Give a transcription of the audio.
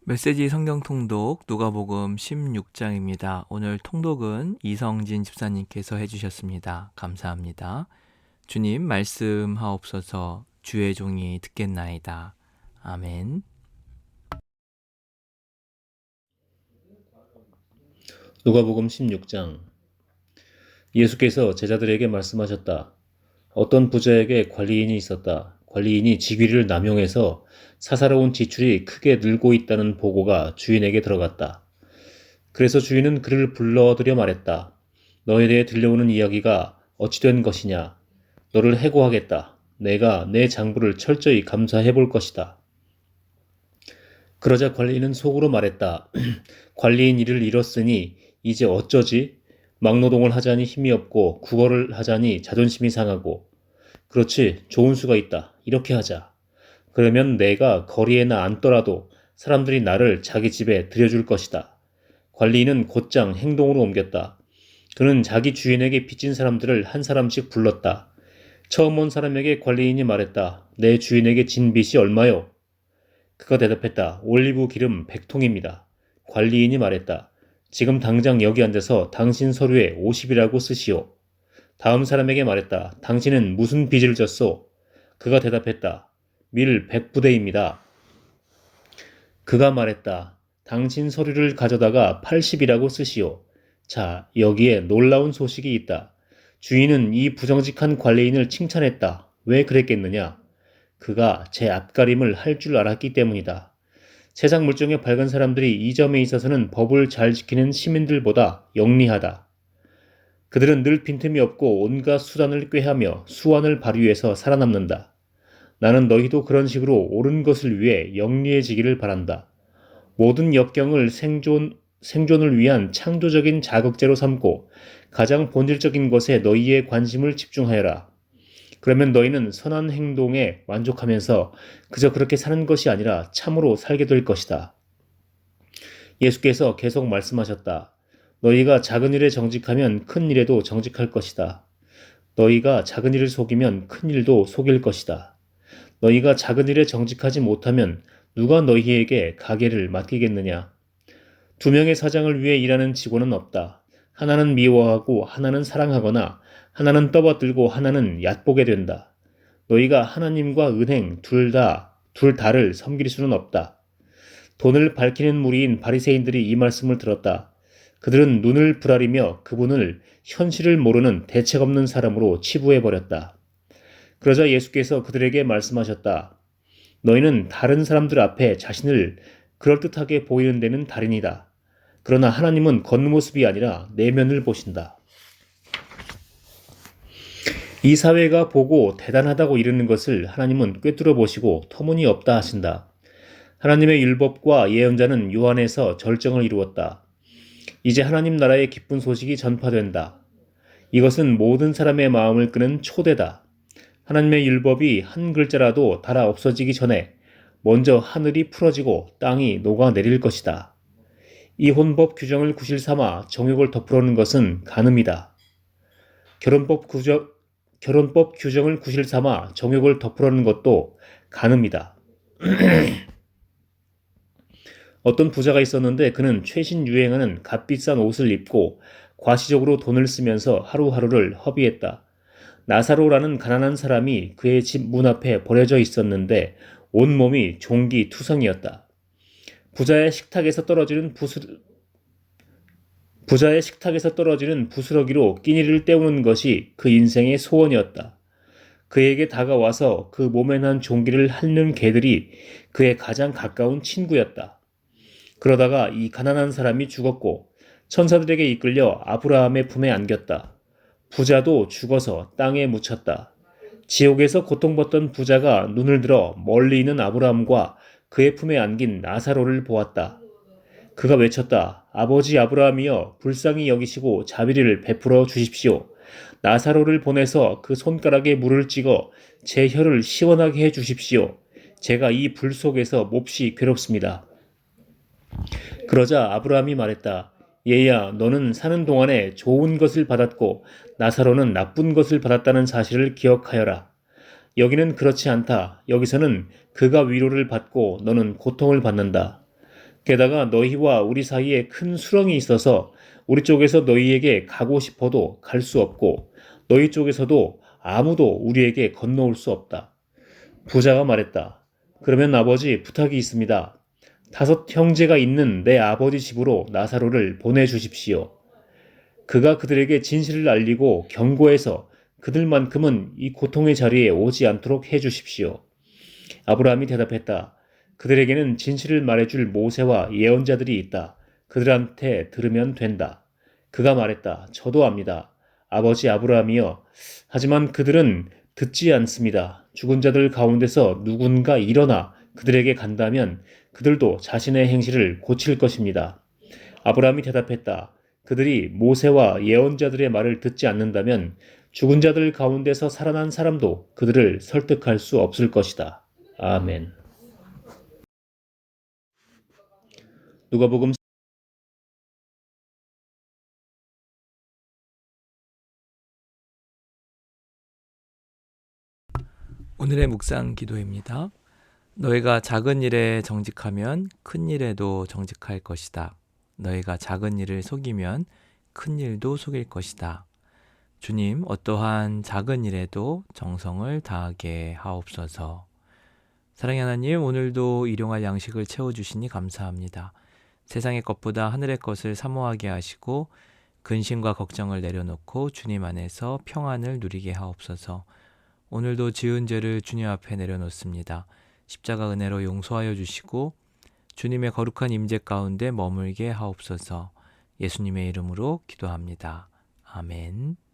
메시지 성경 통독 누가복음 16장입니다. 오늘 통독은 이성진 집사님께서 해주셨습니다. 감사합니다. 주님 말씀하옵소서. 주의 종이 듣겠나이다. 아멘. 누가복음 16장. 예수께서 제자들에게 말씀하셨다. 어떤 부자에게 관리인이 있었다. 관리인이 직위를 남용해서 사사로운 지출이 크게 늘고 있다는 보고가 주인에게 들어갔다. 그래서 주인은 그를 불러들여 말했다. 너에 대해 들려오는 이야기가 어찌 된 것이냐? 너를 해고하겠다. 내가 내 장부를 철저히 감사해 볼 것이다. 그러자 관리인은 속으로 말했다. 관리인 일을 잃었으니 이제 어쩌지? 막노동을 하자니 힘이 없고 국어를 하자니 자존심이 상하고. 그렇지, 좋은 수가 있다. 이렇게 하자. 그러면 내가 거리에 앉더라도 사람들이 나를 자기 집에 들여줄 것이다. 관리인은 곧장 행동으로 옮겼다. 그는 자기 주인에게 빚진 사람들을 한 사람씩 불렀다. 처음 온 사람에게 관리인이 말했다. 내 주인에게 진 빚이 얼마요? 그가 대답했다. 올리브 기름 100통입니다. 관리인이 말했다. 지금 당장 여기 앉아서 당신 서류에 50이라고 쓰시오. 다음 사람에게 말했다. 당신은 무슨 빚을 졌소? 그가 대답했다. 밀 100부대입니다. 그가 말했다. 당신 서류를 가져다가 80이라고 쓰시오. 자, 여기에 놀라운 소식이 있다. 주인은 이 부정직한 관리인을 칭찬했다. 왜 그랬겠느냐? 그가 제 앞가림을 할 줄 알았기 때문이다. 세상 물정에 밝은 사람들이 이 점에 있어서는 법을 잘 지키는 시민들보다 영리하다. 그들은 늘 빈틈이 없고 온갖 수단을 꾀하며 수완을 발휘해서 살아남는다. 나는 너희도 그런 식으로 옳은 것을 위해 영리해지기를 바란다. 모든 역경을 생존을 위한 창조적인 자극제로 삼고 가장 본질적인 것에 너희의 관심을 집중하여라. 그러면 너희는 선한 행동에 만족하면서 그저 그렇게 사는 것이 아니라 참으로 살게 될 것이다. 예수께서 계속 말씀하셨다. 너희가 작은 일에 정직하면 큰 일에도 정직할 것이다. 너희가 작은 일을 속이면 큰 일도 속일 것이다. 너희가 작은 일에 정직하지 못하면 누가 너희에게 가게를 맡기겠느냐? 두 명의 사장을 위해 일하는 직원은 없다. 하나는 미워하고 하나는 사랑하거나 하나는 떠받들고 하나는 얕보게 된다. 너희가 하나님과 은행 둘 다를 섬길 수는 없다. 돈을 밝히는 무리인 바리새인들이 이 말씀을 들었다. 그들은 눈을 부라리며 그분을 현실을 모르는 대책 없는 사람으로 치부해버렸다. 그러자 예수께서 그들에게 말씀하셨다. 너희는 다른 사람들 앞에 자신을 그럴듯하게 보이는 데는 달인이다. 그러나 하나님은 겉모습이 아니라 내면을 보신다. 이 사회가 보고 대단하다고 이르는 것을 하나님은 꿰뚫어 보시고 터무니없다 하신다. 하나님의 율법과 예언자는 요한에서 절정을 이루었다. 이제 하나님 나라의 기쁜 소식이 전파된다. 이것은 모든 사람의 마음을 끄는 초대다. 하나님의 율법이 한 글자라도 달아 없어지기 전에 먼저 하늘이 풀어지고 땅이 녹아내릴 것이다. 이 혼법 규정을 구실 삼아 정욕을 덮으려는 것은 간음이다. 결혼법 규정을 구실 삼아 정욕을 덮으려는 것도 간음이다. 어떤 부자가 있었는데 그는 최신 유행하는 값비싼 옷을 입고 과시적으로 돈을 쓰면서 하루하루를 허비했다. 나사로라는 가난한 사람이 그의 집 문 앞에 버려져 있었는데 온몸이 종기투성이었다. 부자의 식탁에서 떨어지는 부스러기로 끼니를 때우는 것이 그 인생의 소원이었다. 그에게 다가와서 그 몸에 난 종기를 핥는 개들이 그의 가장 가까운 친구였다. 그러다가 이 가난한 사람이 죽었고 천사들에게 이끌려 아브라함의 품에 안겼다. 부자도 죽어서 땅에 묻혔다. 지옥에서 고통받던 부자가 눈을 들어 멀리 있는 아브라함과 그의 품에 안긴 나사로를 보았다. 그가 외쳤다. 아버지 아브라함이여 불쌍히 여기시고 자비를 베풀어 주십시오. 나사로를 보내서 그 손가락에 물을 찍어 제 혀를 시원하게 해 주십시오. 제가 이 불 속에서 몹시 괴롭습니다. 그러자 아브라함이 말했다. 얘야, 너는 사는 동안에 좋은 것을 받았고 나사로는 나쁜 것을 받았다는 사실을 기억하여라. 여기는 그렇지 않다. 여기서는 그가 위로를 받고 너는 고통을 받는다. 게다가 너희와 우리 사이에 큰 수렁이 있어서 우리 쪽에서 너희에게 가고 싶어도 갈 수 없고 너희 쪽에서도 아무도 우리에게 건너올 수 없다. 부자가 말했다. 그러면 아버지 부탁이 있습니다. 5 형제가 있는 내 아버지 집으로 나사로를 보내주십시오. 그가 그들에게 진실을 알리고 경고해서 그들만큼은 이 고통의 자리에 오지 않도록 해주십시오. 아브라함이 대답했다. 그들에게는 진실을 말해줄 모세와 예언자들이 있다. 그들한테 들으면 된다. 그가 말했다. 저도 압니다. 아버지 아브라함이여. 하지만 그들은 듣지 않습니다. 죽은 자들 가운데서 누군가 일어나 그들에게 간다면 그들도 자신의 행실을 고칠 것입니다. 아브라함이 대답했다. 그들이 모세와 예언자들의 말을 듣지 않는다면 죽은 자들 가운데서 살아난 사람도 그들을 설득할 수 없을 것이다. 아멘. 누가복음 오늘의 묵상 기도입니다. 너희가 작은 일에 정직하면 큰 일에도 정직할 것이다. 너희가 작은 일을 속이면 큰 일도 속일 것이다. 주님, 어떠한 작은 일에도 정성을 다하게 하옵소서. 사랑의 하나님, 오늘도 일용할 양식을 채워주시니 감사합니다. 세상의 것보다 하늘의 것을 사모하게 하시고 근심과 걱정을 내려놓고 주님 안에서 평안을 누리게 하옵소서. 오늘도 지은 죄를 주님 앞에 내려놓습니다. 십자가 은혜로 용서하여 주시고 주님의 거룩한 임재 가운데 머물게 하옵소서. 예수님의 이름으로 기도합니다. 아멘.